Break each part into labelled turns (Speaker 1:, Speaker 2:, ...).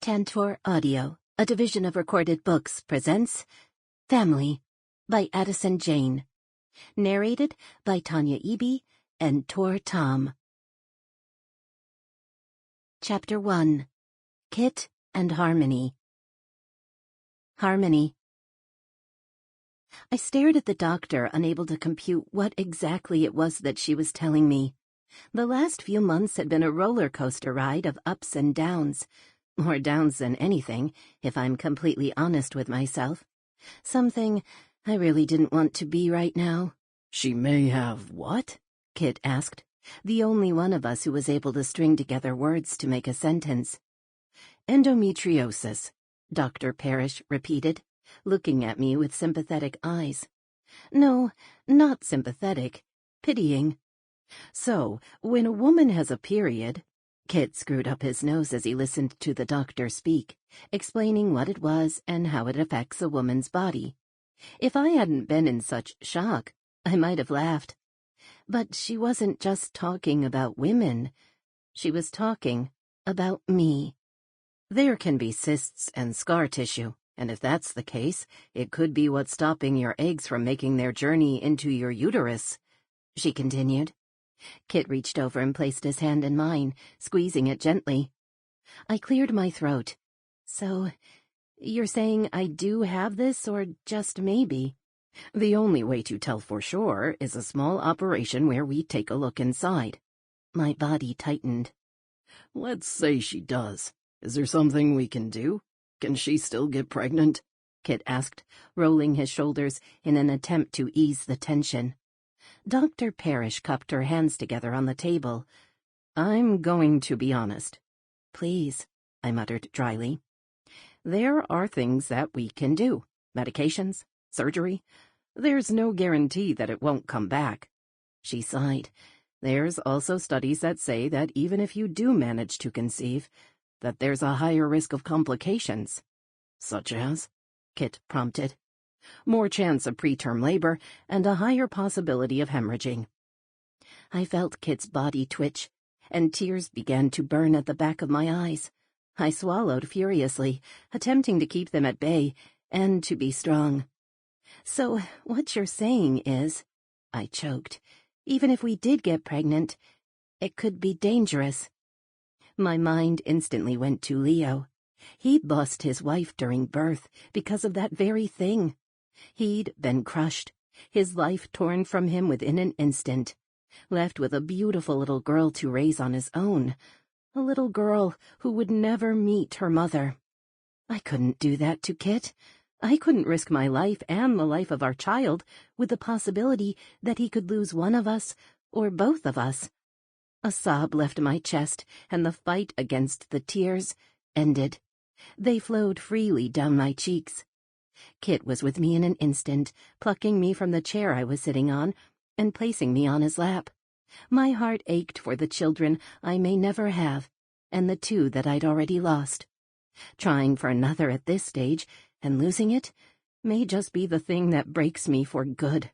Speaker 1: Tantor Audio, a division of Recorded Books, presents Family by Addison Jane. Narrated by Tanya and Thom. Chapter 1. Kit and Harmony. Harmony. I stared at the doctor, unable to compute what exactly it was that she was telling me. The last few months had been a roller coaster ride of ups and downs. More downs than anything, if I'm completely honest with myself. Something I really didn't want to be right now.
Speaker 2: She may have what?
Speaker 1: Kit asked, the only one of us who was able to string together words to make a sentence.
Speaker 2: Endometriosis,
Speaker 1: Dr. Parrish repeated, looking at me with sympathetic eyes. No, not sympathetic, pitying.
Speaker 2: So, when a woman has a period...
Speaker 1: Kit screwed up his nose as he listened to the doctor speak, explaining what it was and how it affects a woman's body. If I hadn't been in such shock, I might have laughed. But she wasn't just talking about women. She was talking about me.
Speaker 2: There can be cysts and scar tissue, and if that's the case, it could be what's stopping your eggs from making their journey into your uterus,
Speaker 1: she continued. Kit reached over and placed his hand in mine, squeezing it gently. I cleared my throat. So, you're saying I do have this, or just maybe?
Speaker 2: The only way to tell for sure is a small operation where we take a look inside.
Speaker 1: My body tightened.
Speaker 2: Let's say she does. Is there something we can do? Can she still get pregnant?
Speaker 1: Kit asked, rolling his shoulders in an attempt to ease the tension. Dr. Parrish cupped her hands together on the table.
Speaker 2: I'm going to be honest.
Speaker 1: Please, I muttered dryly.
Speaker 2: There are things that we can do. Medications, surgery. There's no guarantee that it won't come back.
Speaker 1: She sighed.
Speaker 2: There's also studies that say that even if you do manage to conceive, that there's a higher risk of complications.
Speaker 1: Such as? Kit prompted.
Speaker 2: More chance of preterm labor, and a higher possibility of hemorrhaging.
Speaker 1: I felt Kit's body twitch, and tears began to burn at the back of my eyes. I swallowed furiously, attempting to keep them at bay, and to be strong. So, what you're saying is, I choked, even if we did get pregnant, it could be dangerous. My mind instantly went to Leo. He'd lost his wife during birth because of that very thing. He'd been crushed, his life torn from him within an instant, left with a beautiful little girl to raise on his own, a little girl who would never meet her mother. I couldn't do that to Kit. I couldn't risk my life and the life of our child with the possibility that he could lose one of us or both of us. A sob left my chest, and the fight against the tears ended. They flowed freely down my cheeks. Kit was with me in an instant, plucking me from the chair I was sitting on and placing me on his lap. My heart ached for the children I may never have, and the two that I'd already lost. Trying for another at this stage, and losing it, may just be the thing that breaks me for good.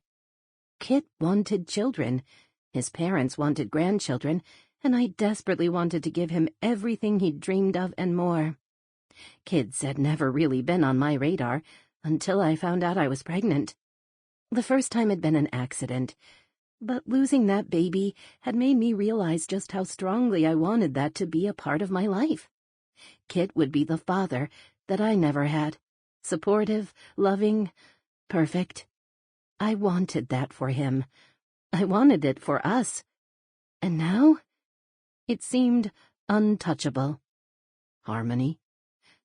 Speaker 1: Kit wanted children. His parents wanted grandchildren, and I desperately wanted to give him everything he'd dreamed of and more. Kids had never really been on my radar, until I found out I was pregnant. The first time had been an accident, but losing that baby had made me realize just how strongly I wanted that to be a part of my life. Kit would be the father that I never had, supportive, loving, perfect. I wanted that for him. I wanted it for us. And now? It seemed untouchable.
Speaker 2: Harmony,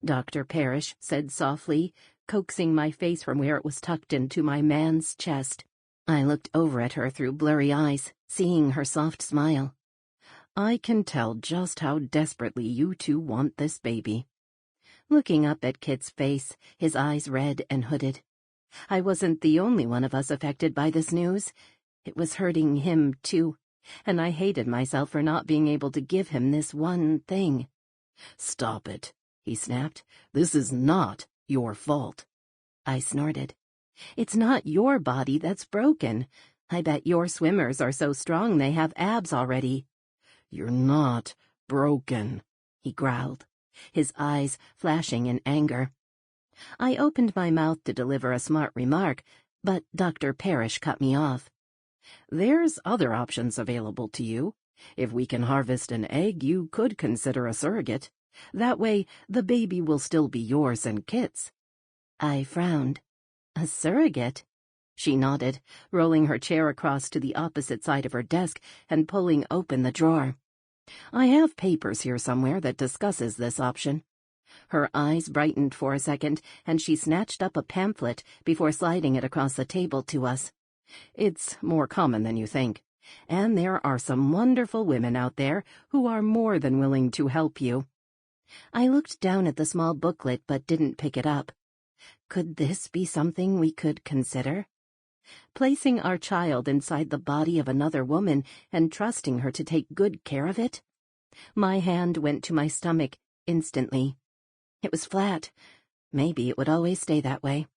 Speaker 1: Dr. Parrish said softly, coaxing my face from where it was tucked into my man's chest. I looked over at her through blurry eyes, seeing her soft smile.
Speaker 2: I can tell just how desperately you two want this baby.
Speaker 1: Looking up at Kit's face, his eyes red and hooded. I wasn't the only one of us affected by this news. It was hurting him, too, and I hated myself for not being able to give him this one thing.
Speaker 2: Stop it, he snapped. This is not your fault.
Speaker 1: I snorted. It's not your body that's broken. I bet your swimmers are so strong they have abs already.
Speaker 2: You're not broken, he growled.
Speaker 1: his eyes flashing in anger. I opened my mouth to deliver a smart remark, but Dr. Parrish cut me off.
Speaker 2: There's other options available to you. If we can harvest an egg, you could consider a surrogate. That way, the baby will still be yours and Kit's.
Speaker 1: I frowned. A surrogate? She nodded, rolling her chair across to the opposite side of her desk and pulling open the drawer.
Speaker 2: I have papers here somewhere that discusses this option.
Speaker 1: Her eyes brightened for a second, and she snatched up a pamphlet before sliding it across the table to us.
Speaker 2: It's more common than you think, and there are some wonderful women out there who are more than willing to help you.
Speaker 1: I looked down at the small booklet but didn't pick it up. Could this be something we could consider? Placing our child inside the body of another woman and trusting her to take good care of it? My hand went to my stomach instantly. It was flat. Maybe it would always stay that way.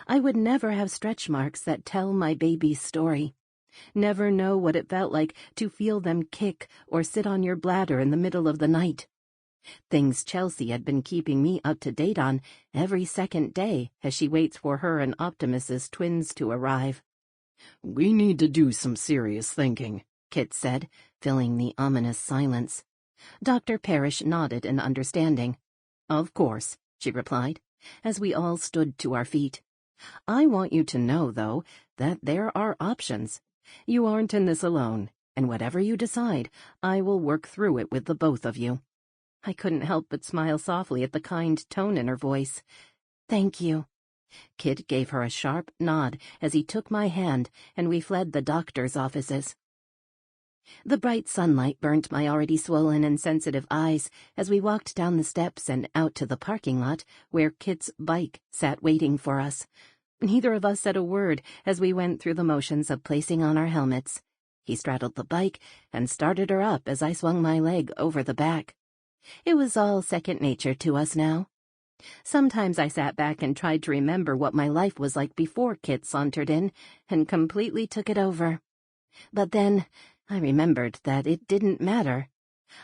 Speaker 1: I would never have stretch marks that tell my baby's story. Never know what it felt like to feel them kick or sit on your bladder in the middle of the night. Things Chelsea had been keeping me up to date on every second day as she waits for her and Optimus's twins to arrive.
Speaker 2: We need to do some serious thinking,
Speaker 1: Kit said, filling the ominous silence. Dr. Parrish nodded in understanding.
Speaker 2: Of course, she replied, as we all stood to our feet. I want you to know, though, that there are options. You aren't in this alone, and whatever you decide, I will work through it with the both of you.
Speaker 1: I couldn't help but smile softly at the kind tone in her voice. Thank you. Kit gave her a sharp nod as he took my hand, and we fled the doctor's offices. The bright sunlight burnt my already swollen and sensitive eyes as we walked down the steps and out to the parking lot where Kit's bike sat waiting for us. Neither of us said a word as we went through the motions of placing on our helmets. He straddled the bike and started her up as I swung my leg over the back. It was all second nature to us now. Sometimes I sat back and tried to remember what my life was like before Kit sauntered in and completely took it over. But then I remembered that it didn't matter.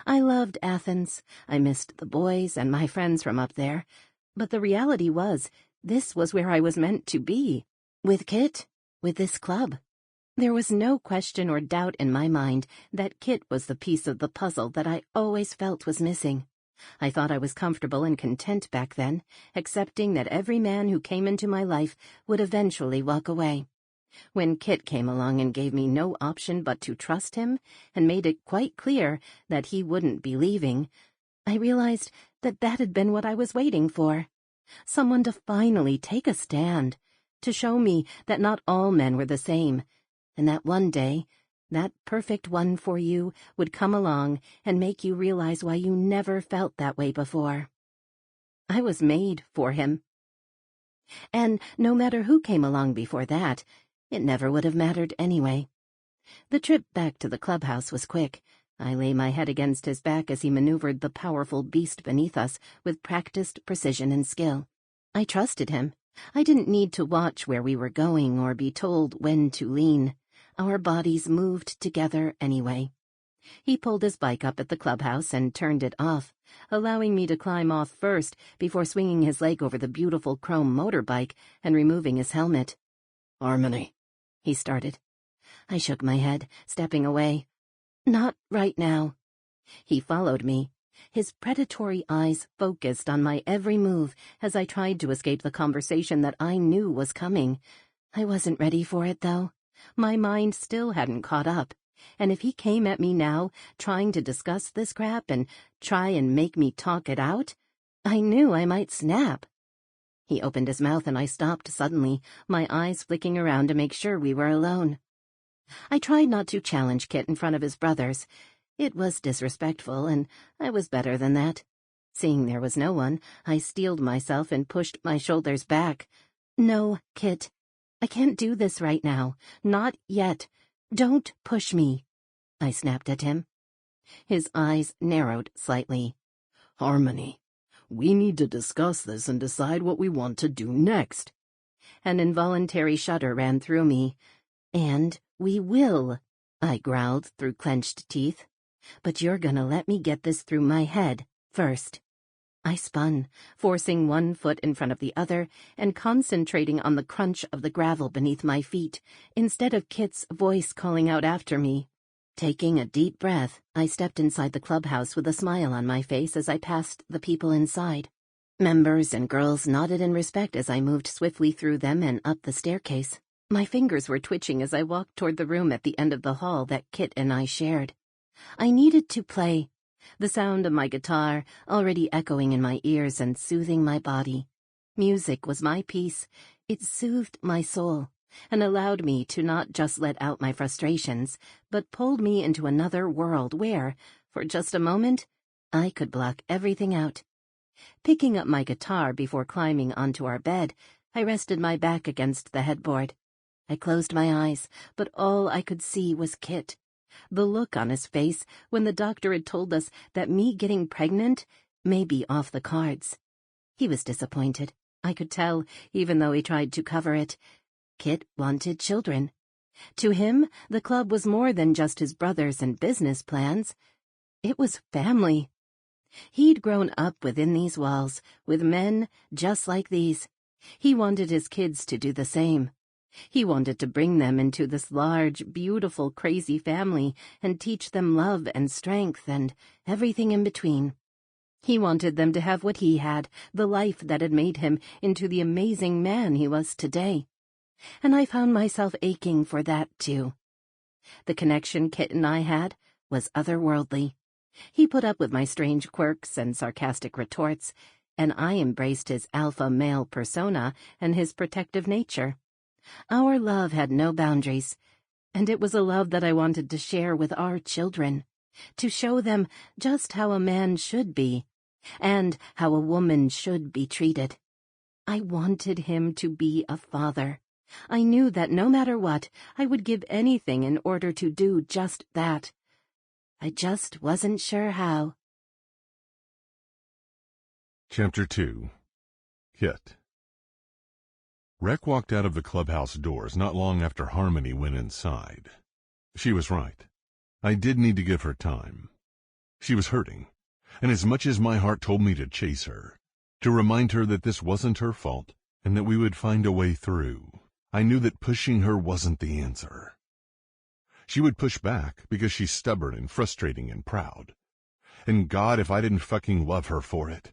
Speaker 1: I loved Athens, I missed the boys and my friends from up there, but the reality was this was where I was meant to be, with Kit, with this club. There was no question or doubt in my mind that Kit was the piece of the puzzle that I always felt was missing. I thought I was comfortable and content back then, accepting that every man who came into my life would eventually walk away. When Kit came along and gave me no option but to trust him and made it quite clear that he wouldn't be leaving, I realized that that had been what I was waiting for. Someone to finally take a stand, to show me that not all men were the same, and that one day, that perfect one for you would come along and make you realize why you never felt that way before. I was made for him. And no matter who came along before that, it never would have mattered anyway. The trip back to the clubhouse was quick. I lay my head against his back as he maneuvered the powerful beast beneath us with practiced precision and skill. I trusted him. I didn't need to watch where we were going or be told when to lean. Our bodies moved together anyway. He pulled his bike up at the clubhouse and turned it off, allowing me to climb off first before swinging his leg over the beautiful chrome motorbike and removing his helmet.
Speaker 2: "Harmony,"
Speaker 1: he started. I shook my head, stepping away. "Not right now." He followed me, his predatory eyes focused on my every move as I tried to escape the conversation that I knew was coming. I wasn't ready for it, though. My mind still hadn't caught up, and if he came at me now, trying to discuss this crap and try and make me talk it out, I knew I might snap. He opened his mouth and I stopped suddenly, my eyes flicking around to make sure we were alone. I tried not to challenge Kit in front of his brothers. It was disrespectful, and I was better than that. Seeing there was no one, I steeled myself and pushed my shoulders back. "No, Kit. I can't do this right now. Not yet. Don't push me," I snapped at him. His eyes narrowed slightly.
Speaker 2: "Harmony, we need to discuss this and decide what we want to do next."
Speaker 1: An involuntary shudder ran through me. "And we will," I growled through clenched teeth. "But you're gonna let me get this through my head first." I spun, forcing one foot in front of the other and concentrating on the crunch of the gravel beneath my feet, instead of Kit's voice calling out after me. Taking a deep breath, I stepped inside the clubhouse with a smile on my face as I passed the people inside. Members and girls nodded in respect as I moved swiftly through them and up the staircase. My fingers were twitching as I walked toward the room at the end of the hall that Kit and I shared. I needed to play, the sound of my guitar already echoing in my ears and soothing my body. Music was my peace. It soothed my soul and allowed me to not just let out my frustrations, but pulled me into another world where, for just a moment, I could block everything out. Picking up my guitar before climbing onto our bed, I rested my back against the headboard. I closed my eyes, but all I could see was Kit. The look on his face when the doctor had told us that me getting pregnant may be off the cards. He was disappointed, I could tell, even though he tried to cover it. Kit wanted children. To him, the club was more than just his brothers and business plans. It was family. He'd grown up within these walls, with men just like these. He wanted his kids to do the same. He wanted to bring them into this large, beautiful, crazy family and teach them love and strength and everything in between. He wanted them to have what he had, the life that had made him into the amazing man he was today. And I found myself aching for that, too. The connection Kit and I had was otherworldly. He put up with my strange quirks and sarcastic retorts, and I embraced his alpha male persona and his protective nature. Our love had no boundaries, and it was a love that I wanted to share with our children, to show them just how a man should be, and how a woman should be treated. I wanted him to be a father. I knew that no matter what, I would give anything in order to do just that. I just wasn't sure how.
Speaker 3: Chapter 2. Kit. Rec walked out of the clubhouse doors not long after Harmony went inside. She was right. I did need to give her time. She was hurting, and as much as my heart told me to chase her, to remind her that this wasn't her fault and that we would find a way through, I knew that pushing her wasn't the answer. She would push back because she's stubborn and frustrating and proud. And God, if I didn't fucking love her for it.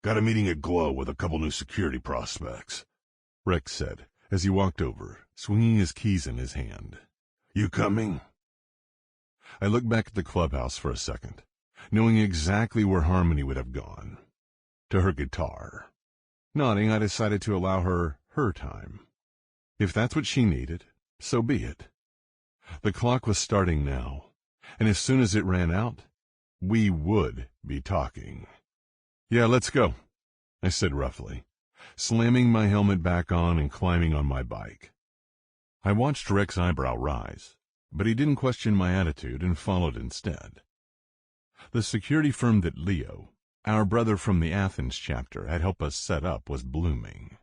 Speaker 4: Got a meeting at Glow with a couple new security prospects,
Speaker 3: Rex said as he walked over, swinging his keys in his hand.
Speaker 4: You coming?
Speaker 3: I looked back at the clubhouse for a second, knowing exactly where Harmony would have gone. To her guitar. Nodding, I decided to allow her her time. If that's what she needed, so be it. The clock was starting now, and as soon as it ran out, we would be talking. Yeah, let's go, I said roughly, slamming my helmet back on and climbing on my bike. I watched Rex's eyebrow rise, but he didn't question my attitude and followed instead. The security firm that Leo, our brother from the Athens chapter, had helped us set up was blooming.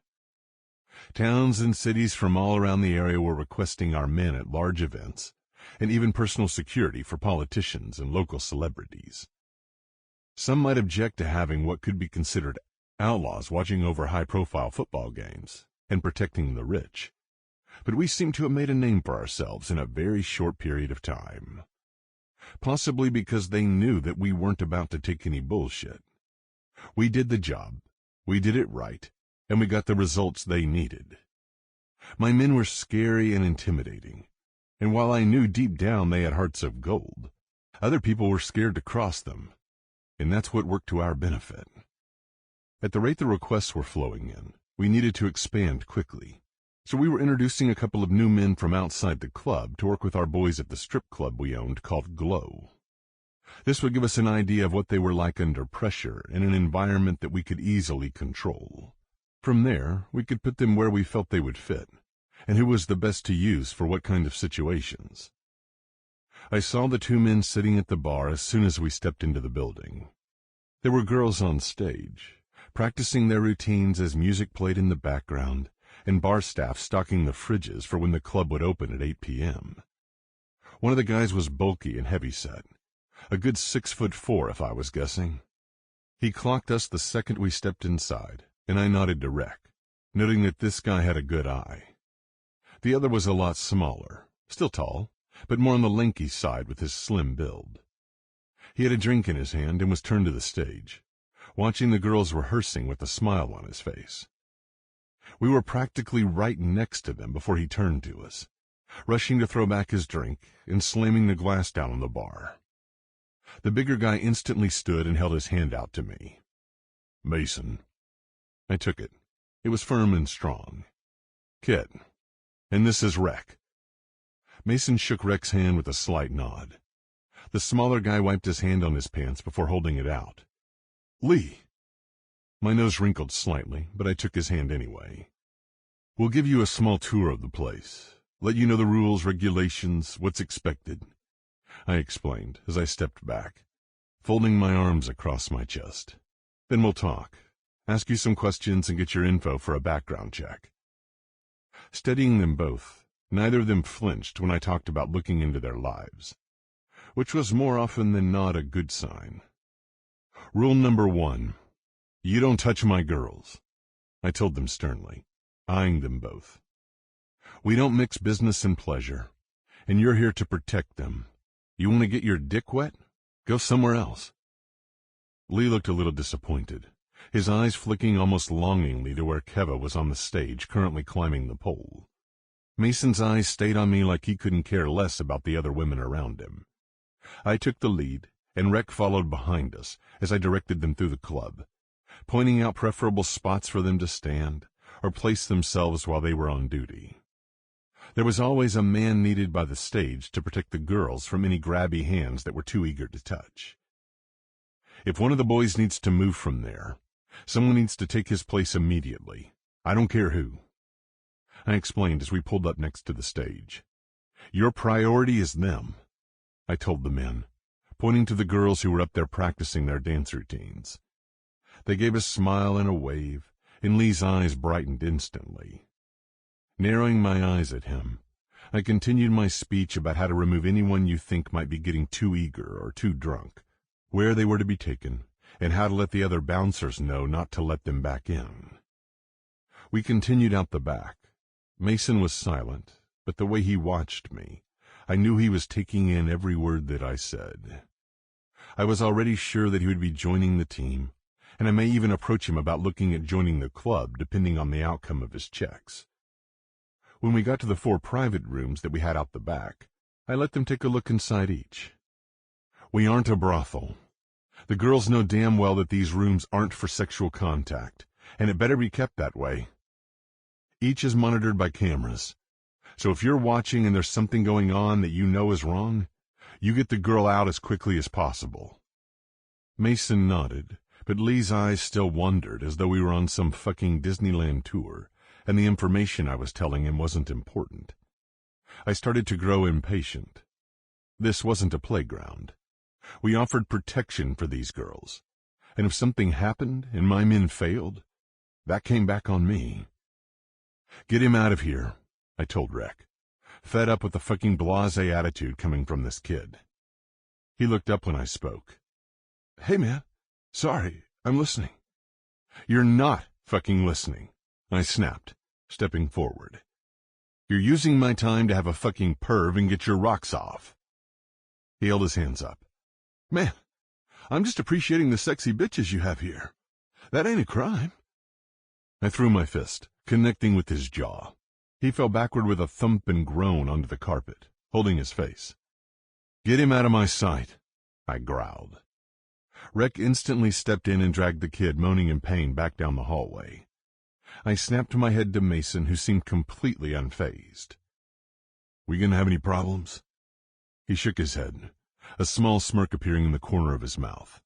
Speaker 3: Towns and cities from all around the area were requesting our men at large events, and even personal security for politicians and local celebrities. Some might object to having what could be considered outlaws watching over high-profile football games and protecting the rich, but we seemed to have made a name for ourselves in a very short period of time. Possibly because they knew that we weren't about to take any bullshit. We did the job, we did it right, and we got the results they needed. My men were scary and intimidating, and while I knew deep down they had hearts of gold, other people were scared to cross them, and that's what worked to our benefit. At the rate the requests were flowing in, we needed to expand quickly, so we were introducing a couple of new men from outside the club to work with our boys at the strip club we owned called Glow. This would give us an idea of what they were like under pressure in an environment that we could easily control. From there, we could put them where we felt they would fit, and who was the best to use for what kind of situations. I saw the two men sitting at the bar as soon as we stepped into the building. There were girls on stage, practicing their routines as music played in the background, and bar staff stocking the fridges for when the club would open at 8 p.m. One of the guys was bulky and heavyset, a good 6'4" if I was guessing. He clocked us the second we stepped inside, and I nodded to Rec, noting that this guy had a good eye. The other was a lot smaller, still tall, but more on the lanky side with his slim build. He had a drink in his hand and was turned to the stage, watching the girls rehearsing with a smile on his face. We were practically right next to them before he turned to us, rushing to throw back his drink and slamming the glass down on the bar. The bigger guy instantly stood and held his hand out to me.
Speaker 4: Mason.
Speaker 3: I took it. It was firm and strong. Kit. And this is Rec. Mason shook Rec's hand with a slight nod. The smaller guy wiped his hand on his pants before holding it out.
Speaker 4: Lee.
Speaker 3: My nose wrinkled slightly, but I took his hand anyway. We'll give you a small tour of the place, let you know the rules, regulations, what's expected, I explained as I stepped back, folding my arms across my chest. Then we'll talk, ask you some questions and get your info for a background check. Steadying them both, neither of them flinched when I talked about looking into their lives, which was more often than not a good sign. Rule number 1, you don't touch my girls, I told them sternly, eyeing them both. We don't mix business and pleasure, and you're here to protect them. You want to get your dick wet? Go somewhere else. Lee looked a little disappointed, his eyes flicking almost longingly to where Keva was on the stage, currently climbing the pole. Mason's eyes stayed on me like he couldn't care less about the other women around him. I took the lead, and Rec followed behind us as I directed them through the club, pointing out preferable spots for them to stand or place themselves while they were on duty. There was always a man needed by the stage to protect the girls from any grabby hands that were too eager to touch. If one of the boys needs to move from there, someone needs to take his place immediately. I don't care who. I explained as we pulled up next to the stage. Your priority is them, I told the men, pointing to the girls who were up there practicing their dance routines. They gave a smile and a wave, and Lee's eyes brightened instantly. Narrowing my eyes at him, I continued my speech about how to remove anyone you think might be getting too eager or too drunk, where they were to be taken, and how to let the other bouncers know not to let them back in. We continued out the back. Mason was silent, but the way he watched me, I knew he was taking in every word that I said. I was already sure that he would be joining the team, and I may even approach him about looking at joining the club, depending on the outcome of his checks. When we got to the 4 private rooms that we had out the back, I let them take a look inside each. We aren't a brothel. The girls know damn well that these rooms aren't for sexual contact, and it better be kept that way. Each is monitored by cameras, so if you're watching and there's something going on that you know is wrong, you get the girl out as quickly as possible. Mason nodded, but Lee's eyes still wandered as though we were on some fucking Disneyland tour, and the information I was telling him wasn't important. I started to grow impatient. This wasn't a playground. We offered protection for these girls, and if something happened and my men failed, that came back on me. Get him out of here, I told Rec, fed up with the fucking blasé attitude coming from this kid. He looked up when I spoke. Hey man, sorry, I'm listening. You're not fucking listening, I snapped, stepping forward. You're using my time to have a fucking perv and get your rocks off. He held his hands up. Man, I'm just appreciating the sexy bitches you have here. That ain't a crime. I threw my fist, connecting with his jaw. He fell backward with a thump and groan onto the carpet, holding his face. Get him out of my sight, I growled. Rec instantly stepped in and dragged the kid, moaning in pain, back down the hallway. I snapped my head to Mason, who seemed completely unfazed. We gonna have any problems? He shook his head, a small smirk appearing in the corner of his mouth.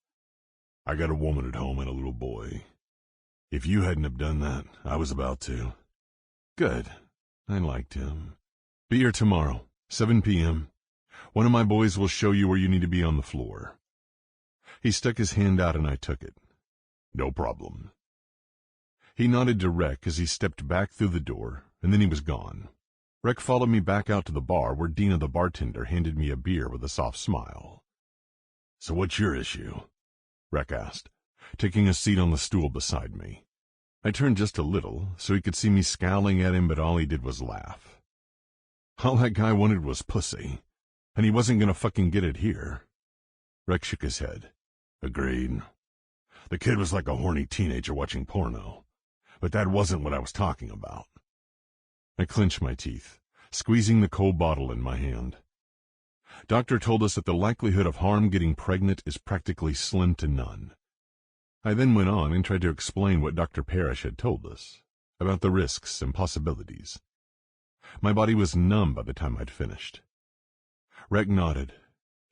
Speaker 3: I got a woman at home and a little boy. If you hadn't have done that, I was about to. Good. I liked him. Be here tomorrow, 7 p.m. One of my boys will show you where you need to be on the floor. He stuck his hand out and I took it. No problem. He nodded to Rec as he stepped back through the door, and then he was gone. Rec followed me back out to the bar where Dina the bartender handed me a beer with a soft smile. So what's your issue? Rec asked, taking a seat on the stool beside me. I turned just a little, so he could see me scowling at him, but all he did was laugh. All that guy wanted was pussy, and he wasn't gonna fucking get it here. Rex shook his head. Agreed. The kid was like a horny teenager watching porno, but that wasn't what I was talking about. I clenched my teeth, squeezing the cold bottle in my hand. Doctor told us that the likelihood of Harm getting pregnant is practically slim to none. I then went on and tried to explain what Dr. Parrish had told us, about the risks and possibilities. My body was numb by the time I'd finished. Rec nodded.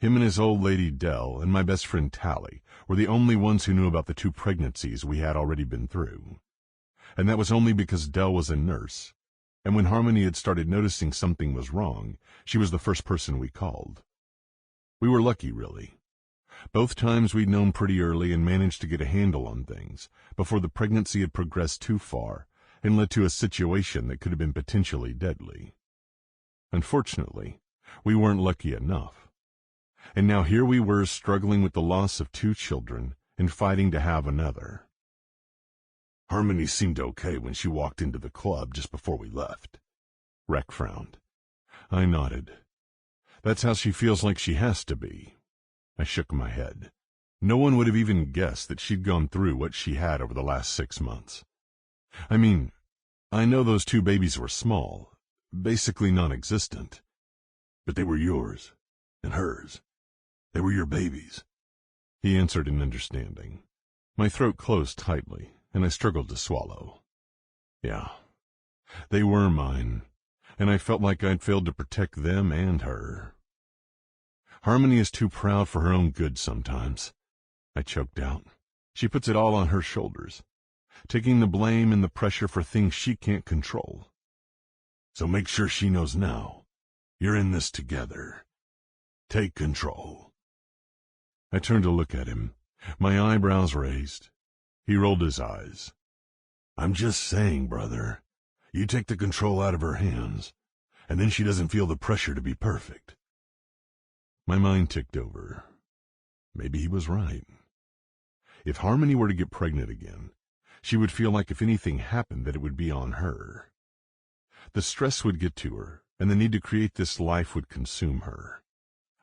Speaker 3: Him and his old lady Dell and my best friend Tally were the only ones who knew about the 2 pregnancies we had already been through. And that was only because Dell was a nurse, and when Harmony had started noticing something was wrong, she was the first person we called. We were lucky, really. Both times we'd known pretty early and managed to get a handle on things before the pregnancy had progressed too far and led to a situation that could have been potentially deadly. Unfortunately, we weren't lucky enough. And now here we were struggling with the loss of 2 children and fighting to have another. Harmony seemed okay when she walked into the club just before we left. Rec frowned. I nodded. That's how she feels like she has to be. I shook my head. No one would have even guessed that she'd gone through what she had over the last 6 months. I mean, I know those 2 babies were small, basically non-existent, but they were yours and hers. They were your babies. He answered in understanding. My throat closed tightly, and I struggled to swallow. Yeah, they were mine, and I felt like I'd failed to protect them and her. Harmony is too proud for her own good sometimes, I choked out. She puts it all on her shoulders, taking the blame and the pressure for things she can't control. So make sure she knows now. You're in this together. Take control. I turned to look at him, my eyebrows raised. He rolled his eyes. I'm just saying, brother. You take the control out of her hands, and then she doesn't feel the pressure to be perfect. My mind ticked over. Maybe he was right. If Harmony were to get pregnant again, she would feel like if anything happened that it would be on her. The stress would get to her, and the need to create this life would consume her.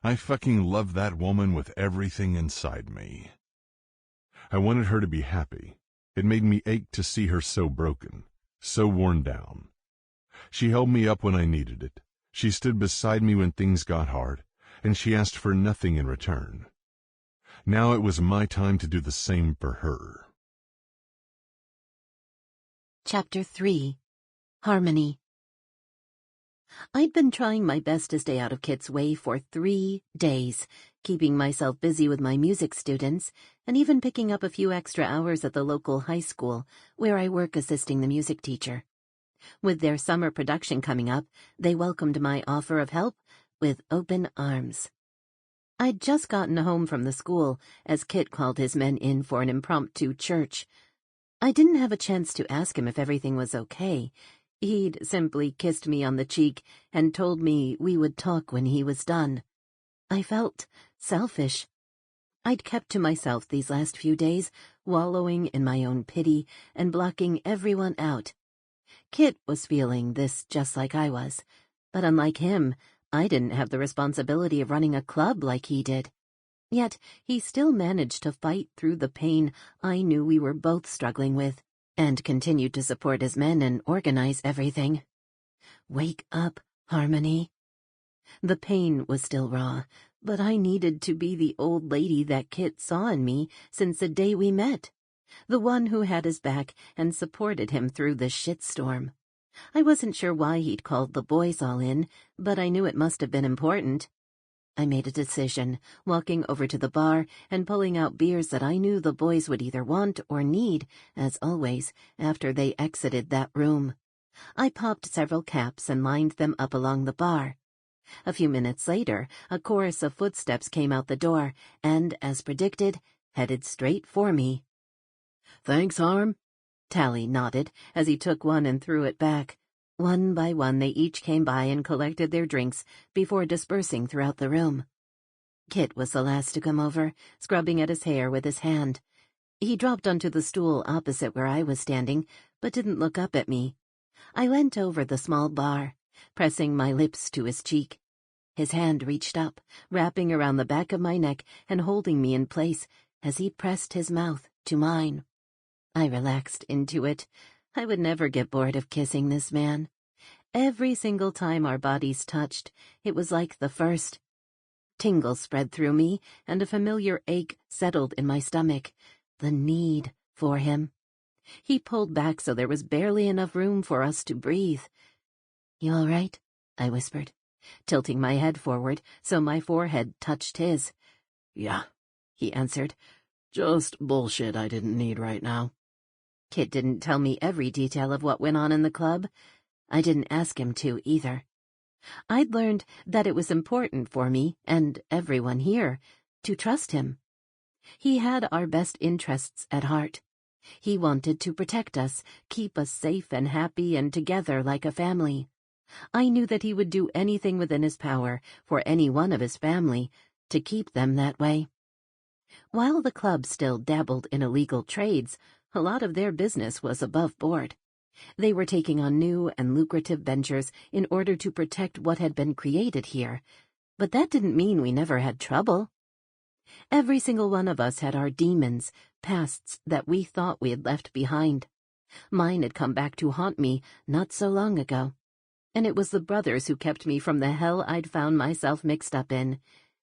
Speaker 3: I fucking love that woman with everything inside me. I wanted her to be happy. It made me ache to see her so broken, so worn down. She held me up when I needed it. She stood beside me when things got hard, and she asked for nothing in return. Now it was my time to do the same for her.
Speaker 1: Chapter 3. Harmony. I'd been trying my best to stay out of Kit's way for 3 days, keeping myself busy with my music students, and even picking up a few extra hours at the local high school, where I work assisting the music teacher. With their summer production coming up, they welcomed my offer of help with open arms. I'd just gotten home from the school as Kit called his men in for an impromptu church. I didn't have a chance to ask him if everything was okay. He'd simply kissed me on the cheek and told me we would talk when he was done. I felt selfish. I'd kept to myself these last few days, wallowing in my own pity and blocking everyone out. Kit was feeling this just like I was, but unlike him, I didn't have the responsibility of running a club like he did. Yet he still managed to fight through the pain I knew we were both struggling with, and continued to support his men and organize everything. Wake up, Harmony. The pain was still raw, but I needed to be the old lady that Kit saw in me since the day we met, the one who had his back and supported him through the shitstorm. I wasn't sure why he'd called the boys all in, but I knew it must have been important. I made a decision, walking over to the bar and pulling out beers that I knew the boys would either want or need, as always, after they exited that room. I popped several caps and lined them up along the bar. A few minutes later, a chorus of footsteps came out the door and, as predicted, headed straight for me. "Thanks, Harm." Tally nodded as he took one and threw it back. One by one they each came by and collected their drinks before dispersing throughout the room. Kit was the last to come over, scrubbing at his hair with his hand.
Speaker 2: He dropped onto the stool opposite where I was standing, but didn't look up at me. I leant over the small bar, pressing my lips to his cheek. His hand reached up, wrapping around the back of my neck and holding me in place as he pressed his mouth to mine. I relaxed into it. I would never get bored of kissing this man. Every single time our bodies touched, it was like the first. Tingles spread through me, and a familiar ache settled in my stomach. The need for him. He pulled back so there was barely enough room for us to breathe. "You all right?" I whispered, tilting my head forward so my forehead touched his.
Speaker 1: "Yeah," he answered. "Just bullshit I didn't need right now."
Speaker 2: Kit didn't tell me every detail of what went on in the club. I didn't ask him to, either. I'd learned that it was important for me, and everyone here, to trust him. He had our best interests at heart. He wanted to protect us, keep us safe and happy and together like a family. I knew that he would do anything within his power for any one of his family to keep them that way. While the club still dabbled in illegal trades, a lot of their business was above board. They were taking on new and lucrative ventures in order to protect what had been created here, but that didn't mean we never had trouble. Every single one of us had our demons, pasts that we thought we had left behind. Mine had come back to haunt me not so long ago, and it was the brothers who kept me from the hell I'd found myself mixed up in.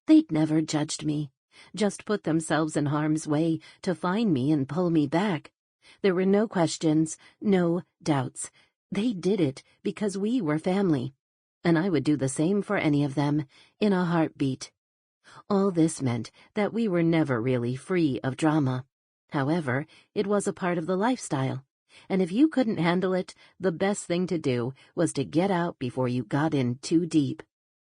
Speaker 2: They'd never judged me, just put themselves in harm's way to find me and pull me back. There were no questions, no doubts. They did it because we were family, and I would do the same for any of them, in a heartbeat. All this meant that we were never really free of drama. However, it was a part of the lifestyle, and if you couldn't handle it, the best thing to do was to get out before you got in too deep.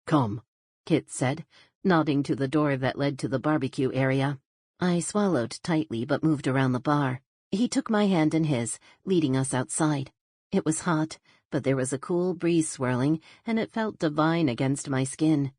Speaker 1: "Come,"
Speaker 2: Kit said, nodding to the door that led to the barbecue area. I swallowed tightly but moved around the bar. He took my hand in his, leading us outside. It was hot, but there was a cool breeze swirling, and it felt divine against my skin.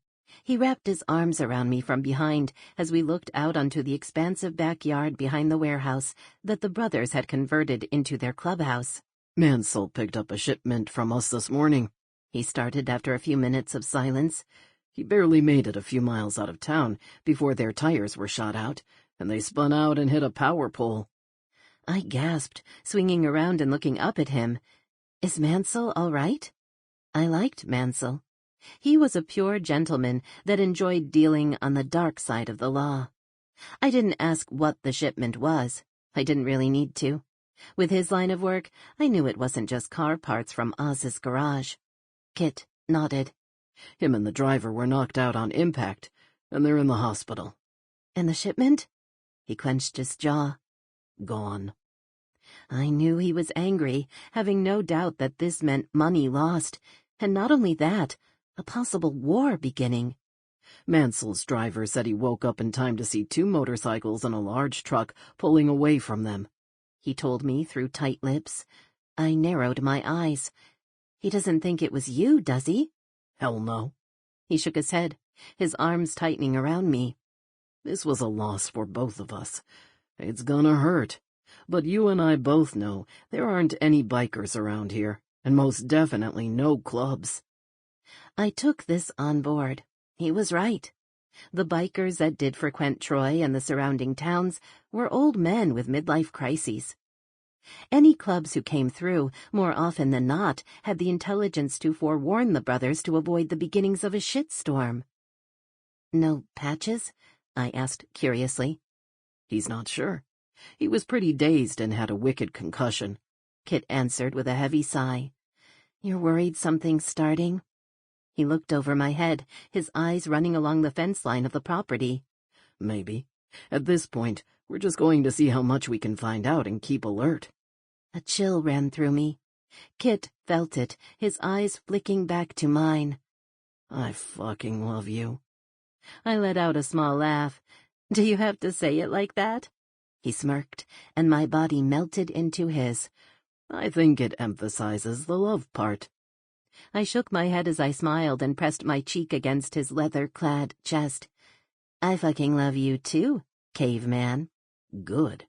Speaker 2: He wrapped his arms around me from behind as we looked out onto the expansive backyard behind the warehouse that the brothers had converted into their clubhouse.
Speaker 1: "Mansell picked up a shipment from us this morning,"
Speaker 2: he started after a few minutes of silence.
Speaker 1: "He barely made it a few miles out of town before their tires were shot out, and they spun out and hit a power pole."
Speaker 2: I gasped, swinging around and looking up at him. Is Mansell all right? I liked Mansell. He was a pure gentleman that enjoyed dealing on the dark side of the law. I didn't ask what the shipment was. I didn't really need to. With his line of work, I knew it wasn't just car parts from Oz's garage. Kit nodded.
Speaker 1: "Him and the driver were knocked out on impact, and they're in the hospital."
Speaker 2: "And the shipment?" He clenched his jaw.
Speaker 1: "Gone."
Speaker 2: I knew he was angry, having no doubt that this meant money lost, and not only that, a possible war beginning.
Speaker 1: Mansell's driver said he woke up in time to see 2 motorcycles and a large truck pulling away from them.
Speaker 2: He told me through tight lips. I narrowed my eyes. He doesn't think it was you, does he?
Speaker 1: "Hell no."
Speaker 2: He shook his head, his arms tightening around me.
Speaker 1: "This was a loss for both of us. It's gonna hurt. But you and I both know there aren't any bikers around here, and most definitely no clubs."
Speaker 2: I took this on board. He was right. The bikers that did frequent Troy and the surrounding towns were old men with midlife crises. Any clubs who came through, more often than not, had the intelligence to forewarn the brothers to avoid the beginnings of a shitstorm. "No patches?" I asked curiously.
Speaker 1: "He's not sure. He was pretty dazed and had a wicked concussion,"
Speaker 2: Kit answered with a heavy sigh. "You're worried something's starting?" He looked over my head, his eyes running along the fence line of the property.
Speaker 1: "Maybe. At this point, we're just going to see how much we can find out and keep alert."
Speaker 2: A chill ran through me. Kit felt it, his eyes flicking back to mine.
Speaker 1: "I fucking love you."
Speaker 2: I let out a small laugh. "Do you have to say it like that?" He smirked, and my body melted into his.
Speaker 1: "I think it emphasizes the love part."
Speaker 2: I shook my head as I smiled and pressed my cheek against his leather-clad chest. "I fucking love you too, caveman."
Speaker 1: "Good.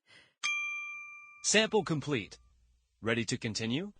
Speaker 5: Sample complete. Ready to continue?